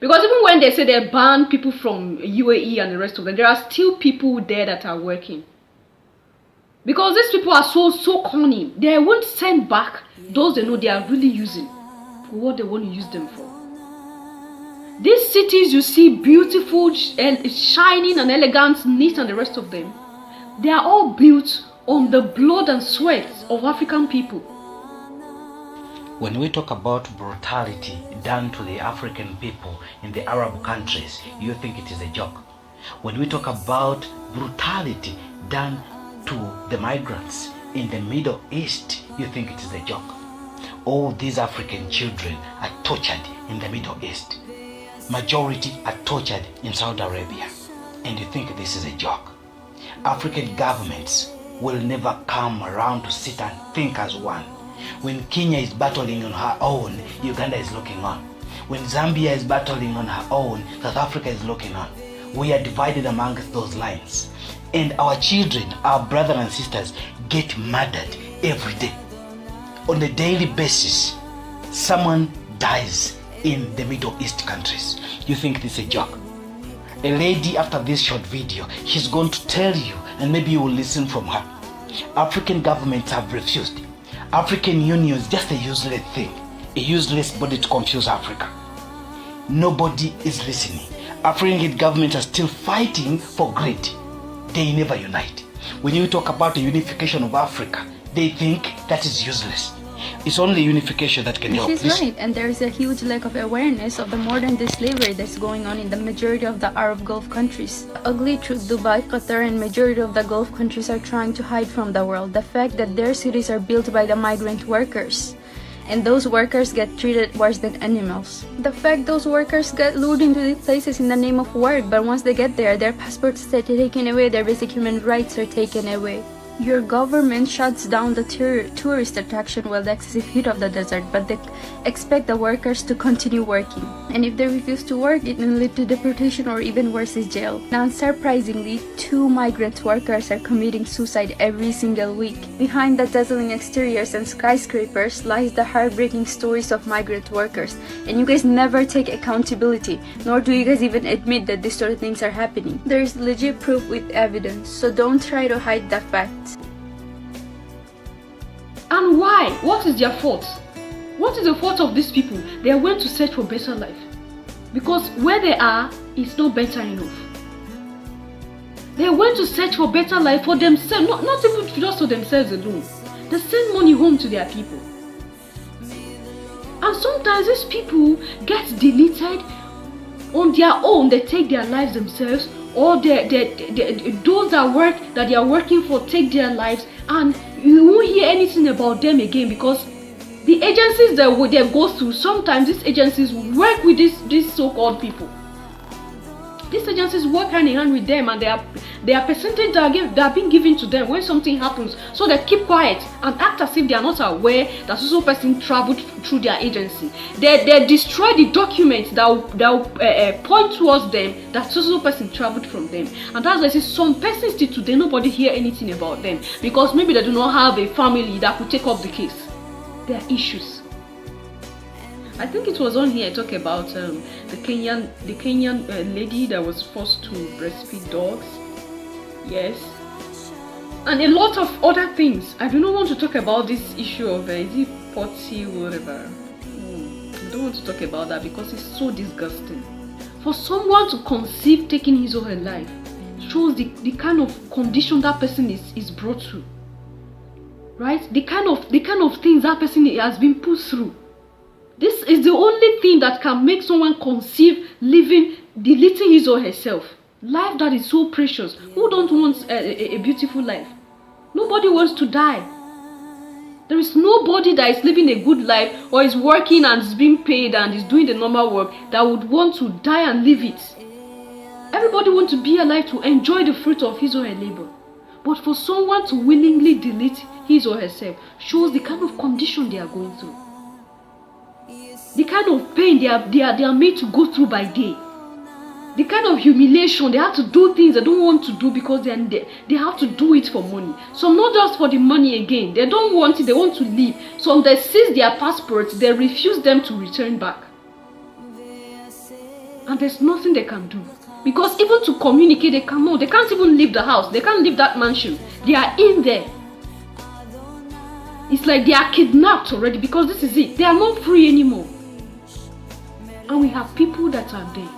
Because even when they say they ban people from UAE and the rest of them, there are still people there that are working. Because these people are so cunning. They won't send back those they know they are really using for what they want to use them for. These cities you see beautiful, shining and elegant, neat and the rest of them, they are all built on the blood and sweat of African people. When we talk about brutality done to the African people in the Arab countries, you think it is a joke. When we talk about brutality done to the migrants in the Middle East, you think it is a joke. All these African children are tortured in the Middle East. Majority are tortured in Saudi Arabia. And you think this is a joke. African governments will never come around to sit and think as one. When Kenya is battling on her own, Uganda is looking on. When Zambia is battling on her own, South Africa is looking on. We are divided amongst those lines. And our children, our brothers and sisters, get murdered every day. On a daily basis, someone dies in the Middle East countries. You think this is a joke? A lady, after this short video, she's going to tell you, and maybe you will listen from her. African governments have refused. African Union is just a useless thing, a useless body to confuse Africa. Nobody is listening. African governments are still fighting for greed. They never unite. When you talk about the unification of Africa, they think that is useless. It's only unification that can help. She's right, and there is a huge lack of awareness of the modern day slavery that's going on in the majority of the Arab Gulf countries. The ugly truth, Dubai, Qatar, and majority of the Gulf countries are trying to hide from the world the fact that their cities are built by the migrant workers. And those workers get treated worse than animals. The fact those workers get lured into these places in the name of work, but once they get there, their passports are taken away, their basic human rights are taken away. Your government shuts down the tourist attraction while the excessive heat of the desert, but they expect the workers to continue working. And if they refuse to work, it will lead to deportation or even worse is jail. Now, unsurprisingly, 2 migrant workers are committing suicide every single week. Behind the dazzling exteriors and skyscrapers lies the heartbreaking stories of migrant workers. And you guys never take accountability, nor do you guys even admit that these sort of things are happening. There is legit proof with evidence, so don't try to hide the facts. And why? What is their fault? What is the fault of these people? They went to search for better life. Because where they are, it's not better enough. They went to search for better life for themselves, not even just for themselves alone. They send money home to their people. And sometimes these people get deleted on their own. They take their lives themselves, or those that they are working for take their lives, and you won't hear anything about them again, because the agencies that they go through, sometimes these agencies work with these so-called people. These agencies work hand in hand with them, and they are percentage that are being given to them when something happens. So they keep quiet and act as if they are not aware that so person traveled through their agency. They destroy the documents that will point towards them that so person traveled from them. And that's why some persons still today nobody hear anything about them, because maybe they do not have a family that could take up the case. There are issues. I think it was on here I talk about the Kenyan lady that was forced to breastfeed dogs. Yes. And a lot of other things. I do not want to talk about this issue of is it potty, whatever. I don't want to talk about that because it's so disgusting. For someone to conceive taking his or her life shows the kind of condition that person is brought to. Right? The kind of things that person has been put through. This is the only thing that can make someone conceive deleting his or herself. Life that is so precious. Who don't want a beautiful life? Nobody wants to die. There is nobody that is living a good life or is working and is being paid and is doing the normal work that would want to die and leave it. Everybody wants to be alive to enjoy the fruit of his or her labor. But for someone to willingly delete his or herself shows the kind of condition they are going through. The kind of pain they are made to go through by day. The kind of humiliation, they have to do things they don't want to do because they have to do it for money. Some not just for the money again. They don't want it, they want to leave. Some they seize their passports, they refuse them to return back. And there's nothing they can do. Because even to communicate, they cannot. They can't even leave the house. They can't leave that mansion. They are in there. It's like they are kidnapped already, because this is it. They are not free anymore. And we have people that are there.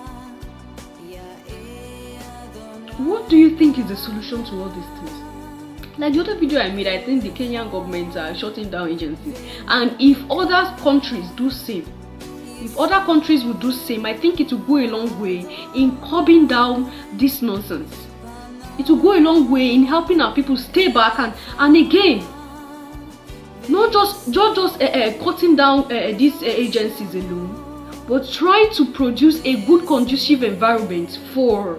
What do you think is the solution to all these things? Like the other video I made, I think the Kenyan government are shutting down agencies. And if other countries do same, if other countries would do same, I think it will go a long way in curbing down this nonsense. It will go a long way in helping our people stay back and again, not just cutting down these agencies alone, but trying to produce a good conducive environment for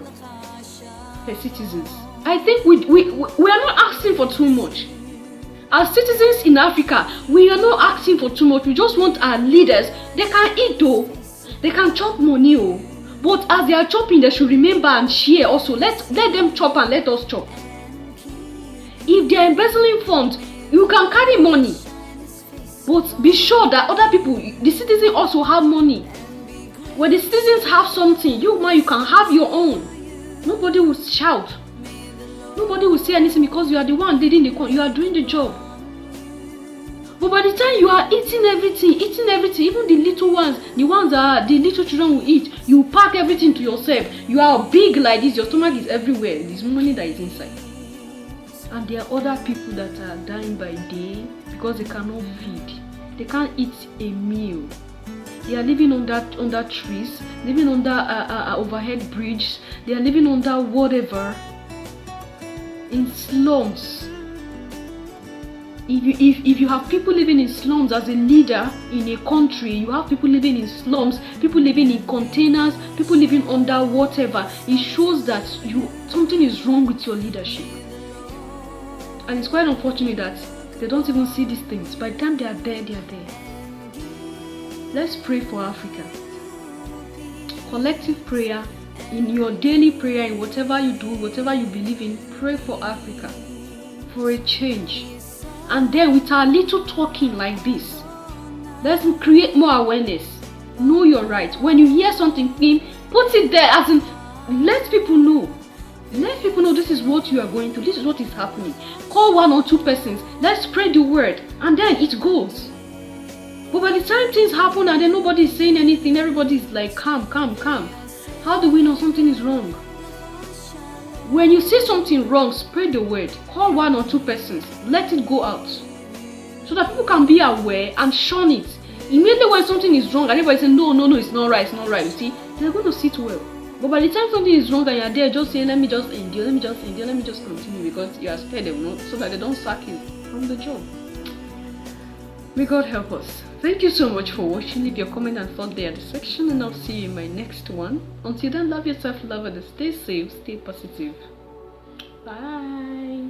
her citizens. I think we are not asking for too much. As citizens in Africa, we are not asking for too much. We just want our leaders. They can eat though. They can chop money oh. But as they are chopping, they should remember and share also. Let them chop and let us chop. If they are embezzling funds, you can carry money. But be sure that other people, the citizens also have money. When the citizens have something, you can have your own. Nobody will shout. Nobody will say anything because you are the one leading you are doing the job. But by the time you are eating everything, even the little ones, the ones that the little children will eat, you pack everything to yourself. You are big like this, your stomach is everywhere. There's money that is inside. And there are other people that are dying by day because they cannot feed. They can't eat a meal. They are living under trees, living under overhead bridge. They are living under whatever. In slums. If you have people living in slums as a leader in a country, you have people living in slums, people living in containers, people living under whatever, it shows that something is wrong with your leadership. And it's quite unfortunate that they don't even see these things. By the time they are there, they are there. Let's pray for Africa. Collective prayer. In your daily prayer, in whatever you do, whatever you believe in, pray for Africa, for a change. And then with our little talking like this, let's create more awareness. Know your right. When you hear something, put it there, as in, let people know. Let people know this is what you are going through, this is what is happening. Call 1 or 2 persons, let's spread the word, and then it goes. But by the time things happen and then nobody is saying anything, everybody is like, calm. How do we know something is wrong? When you see something wrong, spread the word. Call 1 or 2 persons. Let it go out. So that people can be aware and shun it. Immediately when something is wrong, and everybody says, no, it's not right, you see, they're going to sit well. But by the time something is wrong and you're there just saying, let me just endure, let me just continue, because you are scared them, so that they don't sack you from the job. May God help us. Thank you so much for watching. Leave your comment and thought there in the section, and I'll see you in my next one. Until then, love yourself, love others, stay safe, stay positive. Bye.